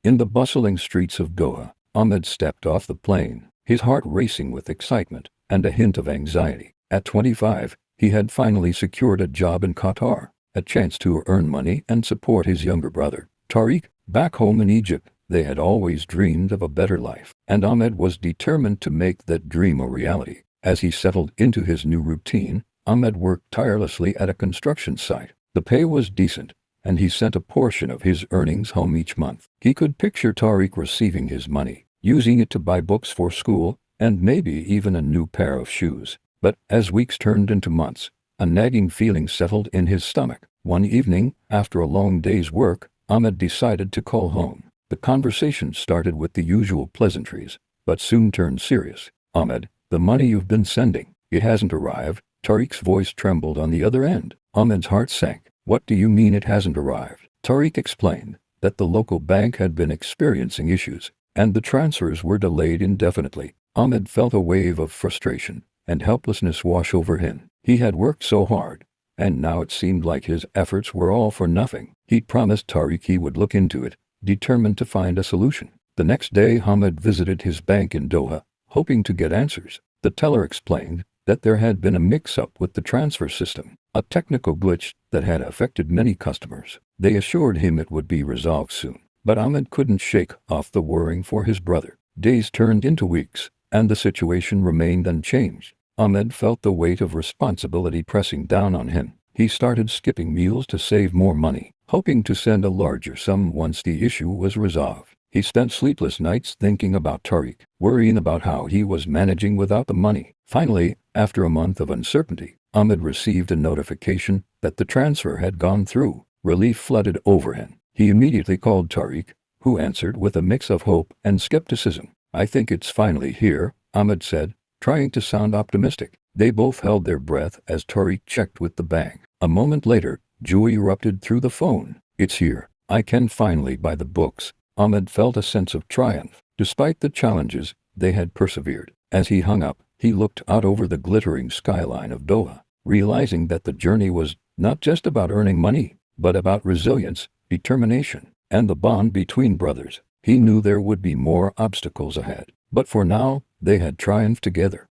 In the bustling streets of Doha, Ahmed stepped off the plane, his heart racing with excitement and a hint of anxiety. At 25, he had finally secured a job in Qatar, a chance to earn money and support his younger brother, Tariq. Back home in Egypt, they had always dreamed of a better life, and Ahmed was determined to make that dream a reality. As he settled into his new routine, Ahmed worked tirelessly at a construction site. The pay was decent, and he sent a portion of his earnings home each month. He could picture Tariq receiving his money, using it to buy books for school, and maybe even a new pair of shoes. But as weeks turned into months, a nagging feeling settled in his stomach. One evening, after a long day's work, Ahmed decided to call home. The conversation started with the usual pleasantries, but soon turned serious. "Ahmed, the money you've been sending, it hasn't arrived." Tariq's voice trembled on the other end. Ahmed's heart sank. "What do you mean it hasn't arrived?" Tariq explained that the local bank had been experiencing issues, and the transfers were delayed indefinitely. Ahmed felt a wave of frustration and helplessness wash over him. He had worked so hard, and now it seemed like his efforts were all for nothing. He'd promised Tariq he would look into it, determined to find a solution. The next day, Ahmed visited his bank in Doha, hoping to get answers. The teller explained that there had been a mix-up with the transfer system, a technical glitch that had affected many customers. They assured him it would be resolved soon, but Ahmed couldn't shake off the worrying for his brother. Days turned into weeks, and the situation remained unchanged. Ahmed felt the weight of responsibility pressing down on him. He started skipping meals to save more money, hoping to send a larger sum once the issue was resolved. He spent sleepless nights thinking about Tariq, worrying about how he was managing without the money. Finally, after a month of uncertainty, Ahmed received a notification that the transfer had gone through. Relief flooded over him. He immediately called Tariq, who answered with a mix of hope and skepticism. "I think it's finally here," Ahmed said, trying to sound optimistic. They both held their breath as Tariq checked with the bank. A moment later, joy erupted through the phone. "It's here. I can finally buy the books." Ahmed felt a sense of triumph. Despite the challenges, they had persevered. As he hung up, he looked out over the glittering skyline of Doha, realizing that the journey was not just about earning money, but about resilience, determination, and the bond between brothers. He knew there would be more obstacles ahead, but for now, they had triumphed together.